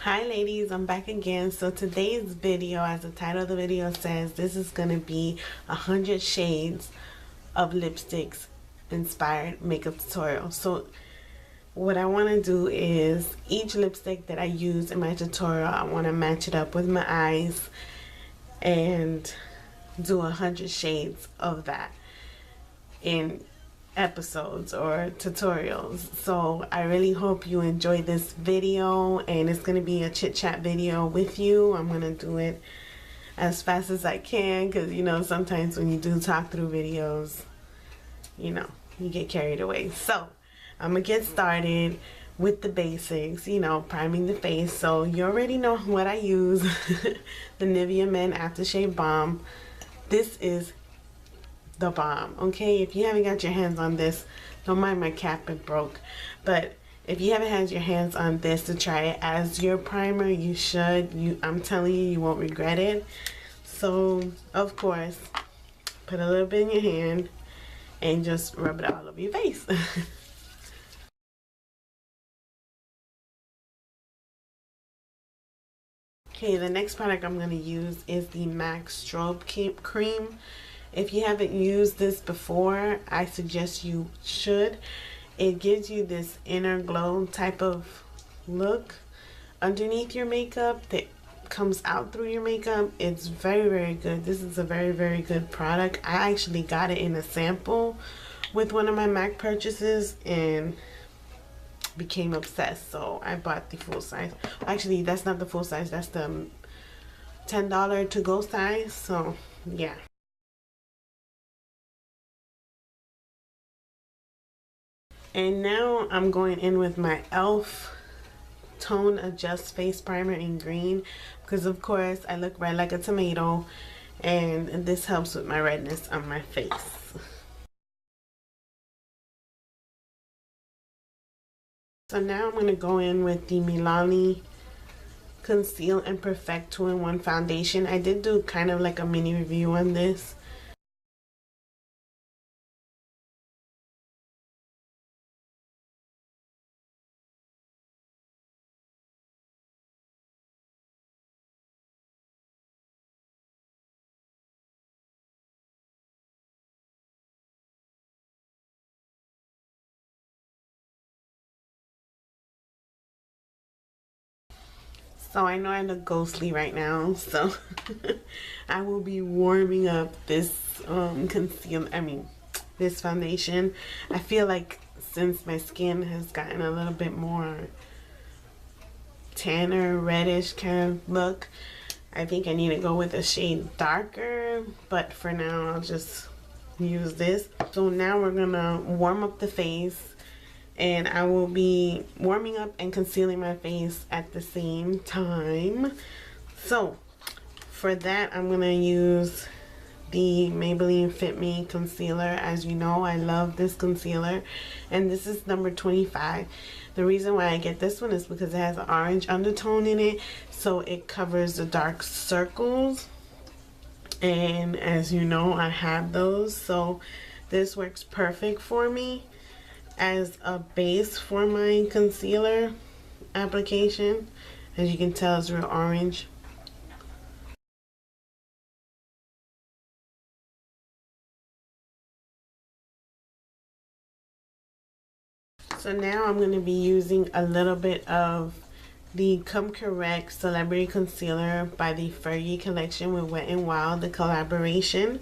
Hi ladies, I'm back again. So today's video, as the title of the video says, this is going to be 100 shades of lipsticks inspired makeup tutorial. So what I want to do is each lipstick that I use in my tutorial, I want to match it up with my eyes and do 100 shades of that in episodes or tutorials. So I really hope you enjoy this video, and it's going to be a chit chat video with you. I'm going to do it as fast as I can because you know sometimes when you do talk through videos, you know, you get carried away. So I'm going to get started with the basics, you know, priming the face. So you already know what I use. The Nivea Men Aftershave Balm. This is the bomb. Okay, if you haven't got your hands on this, don't mind my cap, it broke, but if you haven't had your hands on this to try it as your primer, you should. I'm telling you, you won't regret it. So of course, put a little bit in your hand and just rub it all over your face. Okay, the next product I'm going to use is the MAC Strobe Cream. If you haven't used this before, I suggest you should. It gives you this inner glow type of look underneath your makeup that comes out through your makeup. It's very, very good. This is a very, very good product. I actually got it in a sample with one of my MAC purchases and became obsessed. So I bought the full size. Actually, that's not the full size. That's the $10 to-go size. So yeah. And now I'm going in with my e.l.f. Tone Adjust Face Primer in green because of course I look red like a tomato, and this helps with my redness on my face. So now I'm going to go in with the Milani Conceal and Perfect 2-in-1 foundation. I did do kind of like a mini review on this. So I know I look ghostly right now, so I will be warming up this this foundation. I feel like since my skin has gotten a little bit more tanner, reddish kind of look, I think I need to go with a shade darker, but for now I'll just use this. So now we're gonna warm up the face, and I will be warming up and concealing my face at the same time. So for that, I'm gonna use the Maybelline Fit Me concealer. As you know, I love this concealer, and this is number 25. The reason why I get this one is because it has an orange undertone in it, so it covers the dark circles, and as you know, I have those, so this works perfect for me as a base for my concealer application. As you can tell, it's real orange. So now I'm going to be using a little bit of the Come Correct Celebrity Concealer by the Fergie collection with Wet n Wild, the collaboration.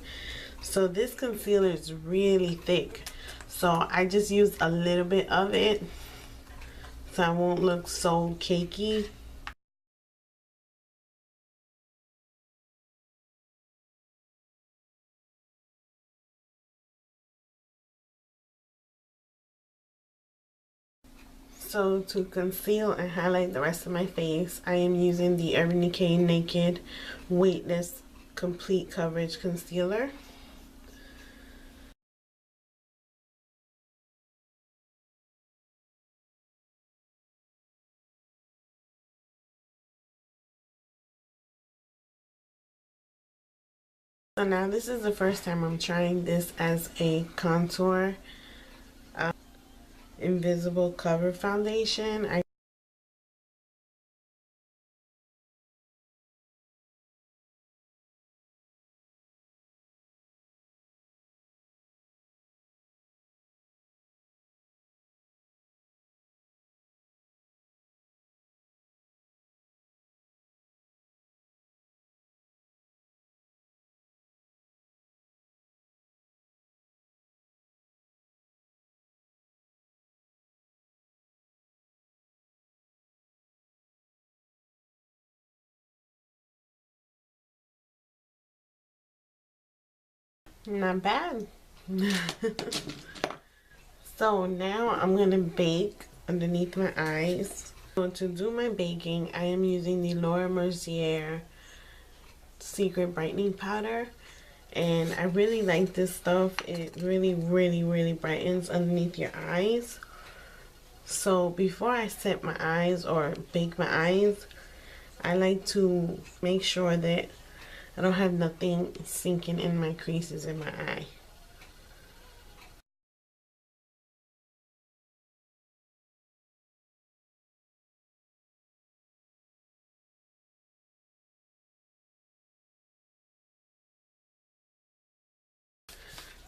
So this concealer is really thick, so I just used a little bit of it so I won't look so cakey. So to conceal and highlight the rest of my face, I am using the Urban Decay Naked Weightless Complete Coverage Concealer. So now this is the first time I'm trying this as a contour invisible cover foundation. Not bad. So now I'm gonna bake underneath my eyes. So to do my baking, I am using the Laura Mercier Secret Brightening Powder. And I really like this stuff. It really brightens underneath your eyes. So before I set my eyes or bake my eyes, I like to make sure that I don't have nothing sinking in my creases in my eye.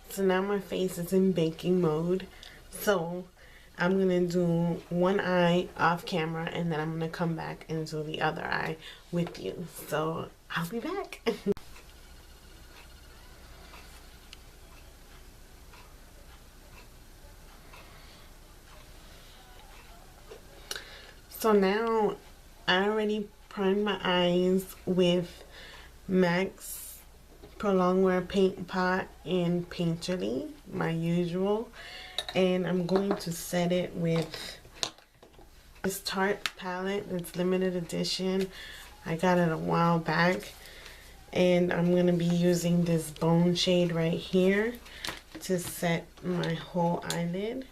So now my face is in baking mode. So I'm gonna do one eye off camera and then I'm gonna come back and do the other eye with you. So I'll be back. So now I already primed my eyes with MAC's Prolonged Wear Paint Pot in Painterly, my usual. And I'm going to set it with this Tarte palette. It's limited edition. I got it a while back. And I'm going to be using this bone shade right here to set my whole eyelid.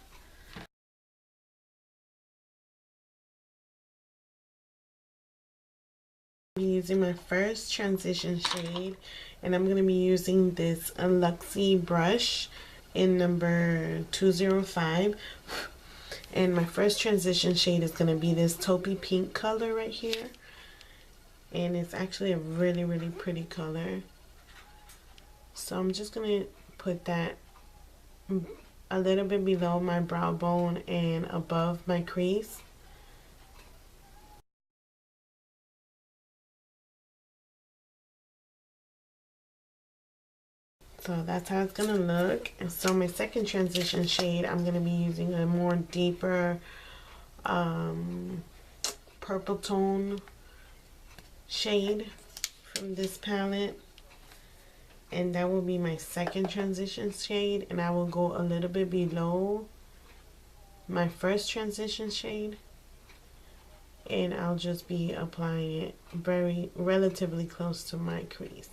I'm using my first transition shade, and I'm going to be using this Luxie brush in number 205. And my first transition shade is going to be this taupey pink color right here. And it's actually a really pretty color. So I'm just going to put that a little bit below my brow bone and above my crease. So that's how it's gonna look. And so my second transition shade, I'm gonna be using a more deeper purple tone shade from this palette. And that will be my second transition shade. And I will go a little bit below my first transition shade. And I'll just be applying it very relatively close to my crease.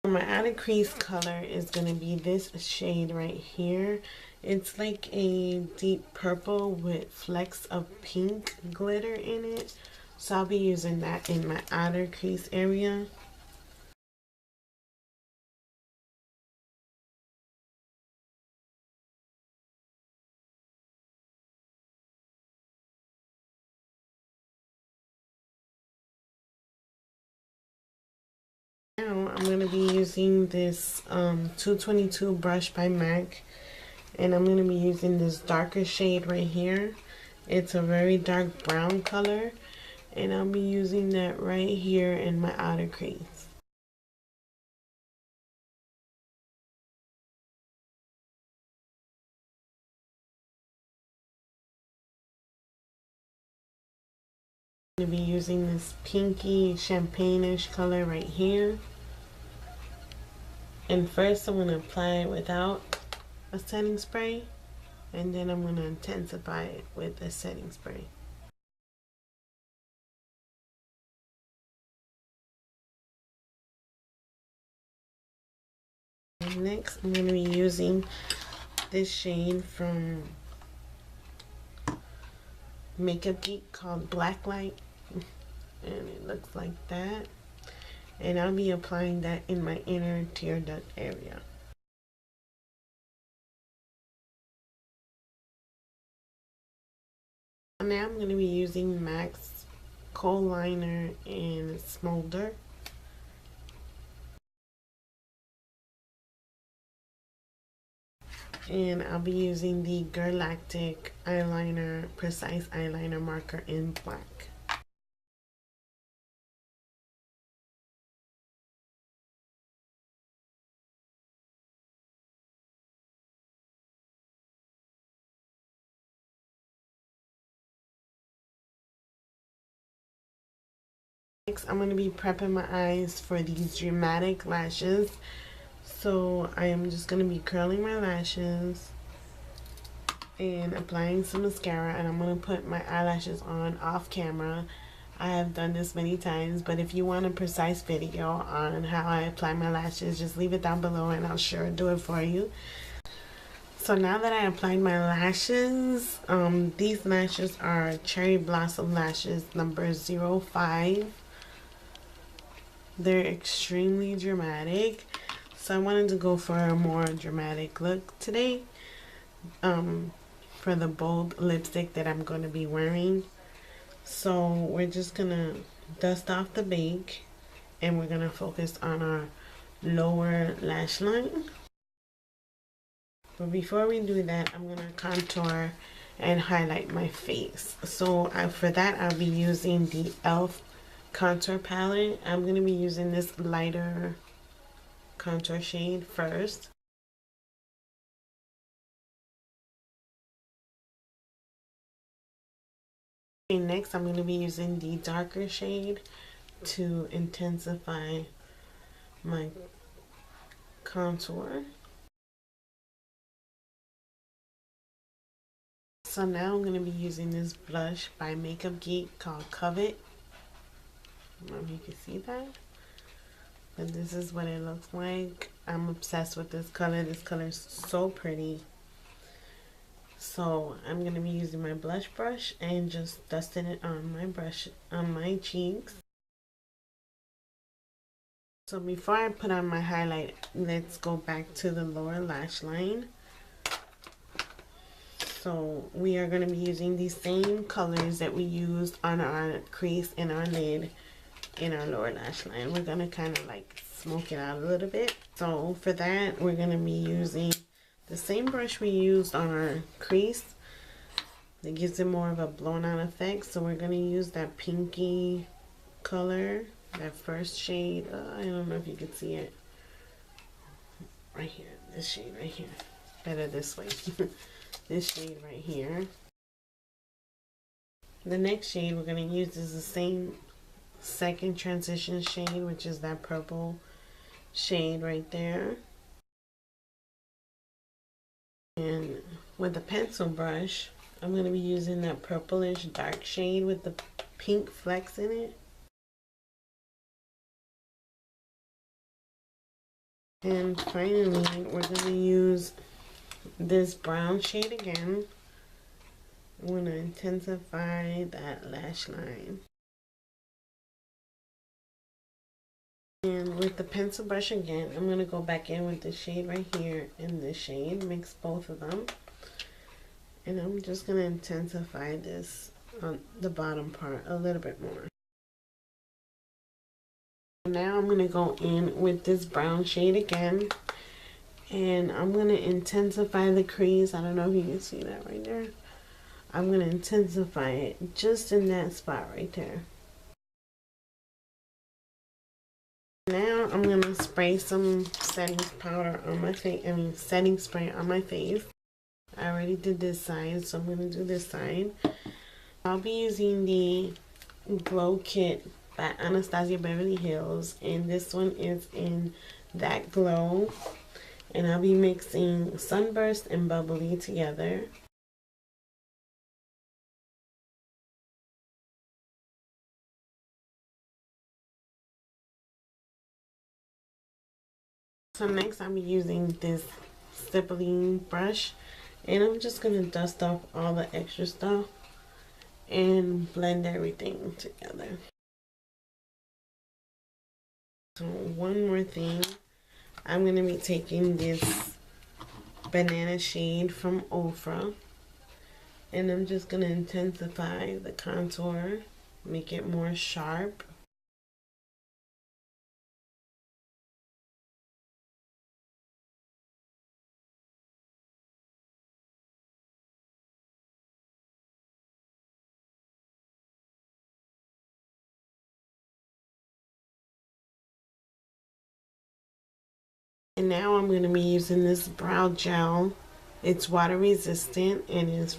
My outer crease color is going to be this shade right here. It's like a deep purple with flecks of pink glitter in it. So I'll be using that in my outer crease area. Now I'm going to be using this 222 brush by MAC. And I'm going to be using this darker shade right here. It's a very dark brown color. And I'll be using that right here in my outer crease. I'm going to be using this pinky champagne-ish color right here. And first I'm going to apply it without a setting spray. And then I'm going to intensify it with a setting spray. And next I'm going to be using this shade from Makeup Geek called Blacklight. And it looks like that. And I'll be applying that in my inner tear duct area. Now I'm going to be using MAC's Kohl Liner in Smolder. And I'll be using the Galactic eyeliner, precise eyeliner marker in black. next I'm going to be prepping my eyes for these dramatic lashes. So I am just going to be curling my lashes and applying some mascara, and I'm going to put my eyelashes on off camera. I have done this many times, but if you want a precise video on how I apply my lashes, just leave it down below and I'll sure do it for you. So now that I applied my lashes, these lashes are Cherry Blossom Lashes number 05. They're extremely dramatic, so I wanted to go for a more dramatic look today for the bold lipstick that I'm going to be wearing. So we're just going to dust off the bake and we're going to focus on our lower lash line. But before we do that, I'm going to contour and highlight my face. So for that, I'll be using the e.l.f. contour palette. I'm going to be using this lighter contour shade first. And next, I'm going to be using the darker shade to intensify my contour. So now I'm going to be using this blush by Makeup Geek called Covet. I don't know if you can see that, but this is what it looks like. I'm obsessed with this color. This color is so pretty. So I'm going to be using my blush brush and just dusting it on my brush, on my cheeks. So before I put on my highlight, let's go back to the lower lash line. So we are going to be using these same colors that we used on our crease and our lid in our lower lash line. We're going to kind of like smoke it out a little bit. So for that, we're going to be using the same brush we used on our crease. It gives it more of a blown out effect. So we're going to use that pinky color, that first shade. I don't know if you can see it. Right here, this shade right here. Better this way. This shade right here. The next shade we're going to use is the same second transition shade, which is that purple shade right there. And with the pencil brush, I'm going to be using that purplish dark shade with the pink flecks in it. And finally, we're going to use this brown shade again. I'm going to intensify that lash line. And with the pencil brush again, I'm going to go back in with this shade right here and this shade, mix both of them. And I'm just going to intensify this on the bottom part a little bit more. Now I'm going to go in with this brown shade again. And I'm going to intensify the crease. I don't know if you can see that right there. I'm going to intensify it just in that spot right there. Now I'm going to spray some setting powder on my face. Setting spray on my face. I already did this side, so I'm going to do this side. I'll be using the Glow Kit by Anastasia Beverly Hills, and this one is in That Glow. And I'll be mixing Sunburst and Bubbly together. So next I'll be using this stippling brush, and I'm just going to dust off all the extra stuff and blend everything together. So one more thing, I'm going to be taking this banana shade from Ofra, and I'm just going to intensify the contour, make it more sharp. And now I'm going to be using this brow gel. It's water resistant and is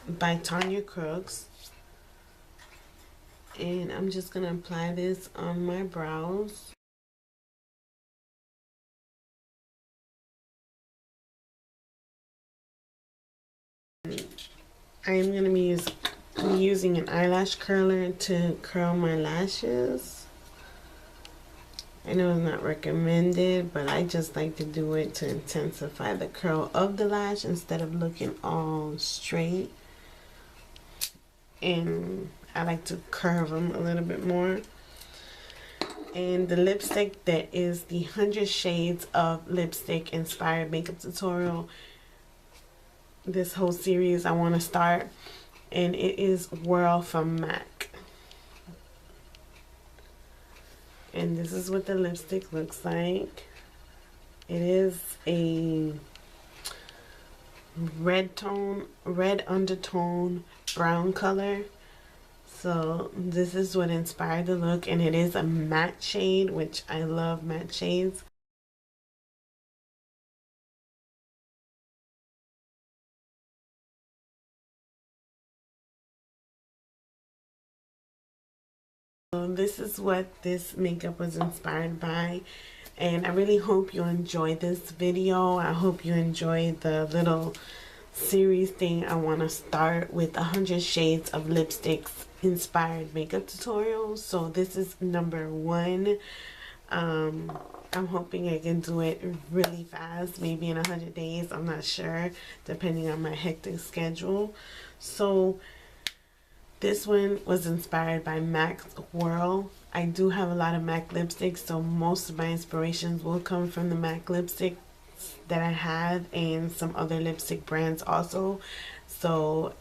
by Tanya Crooks. And I'm just gonna apply this on my brows. I am gonna be using an eyelash curler to curl my lashes. I know it's not recommended, but I just like to do it to intensify the curl of the lash instead of looking all straight. And I like to curve them a little bit more. And the lipstick that is the 100 Shades of Lipstick Inspired Makeup Tutorial. This whole series I want to start. And it is Whirl from MAC. And this is what the lipstick looks like. It is a red undertone brown color. So this is what inspired the look, and it is a matte shade, which I love matte shades. So this is what this makeup was inspired by, and I really hope you enjoyed this video. I hope you enjoyed the little series thing I want to start with 100 Shades of Lipsticks Inspired Makeup Tutorials. So this is number 1. I'm hoping I can do it really fast, maybe in 100 days. I'm not sure, depending on my hectic schedule. So this one was inspired by MAC's Whirl. I do have a lot of MAC lipsticks, so most of my inspirations will come from the MAC lipstick that I have, and some other lipstick brands also. So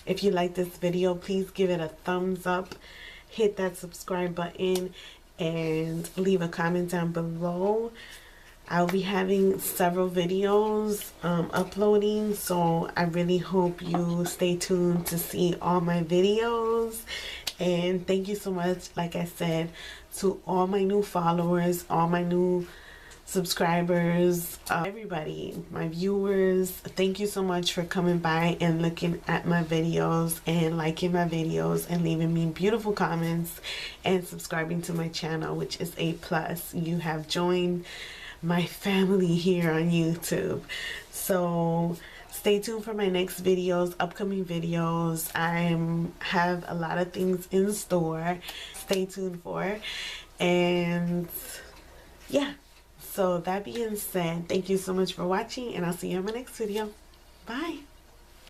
if you like this video, please give it a thumbs up, hit that subscribe button, and leave a comment down below. I'll be having several videos uploading, so I really hope you stay tuned to see all my videos. And thank you so much, like I said, to all my new followers, all my new subscribers, everybody, my viewers. Thank you so much for coming by and looking at my videos and liking my videos and leaving me beautiful comments and subscribing to my channel, which is a plus. You have joined my family here on YouTube. So stay tuned for my next videos, upcoming videos. I have a lot of things in store. Stay tuned for. And yeah, so that being said, thank you so much for watching, and I'll see you in my next video. Bye.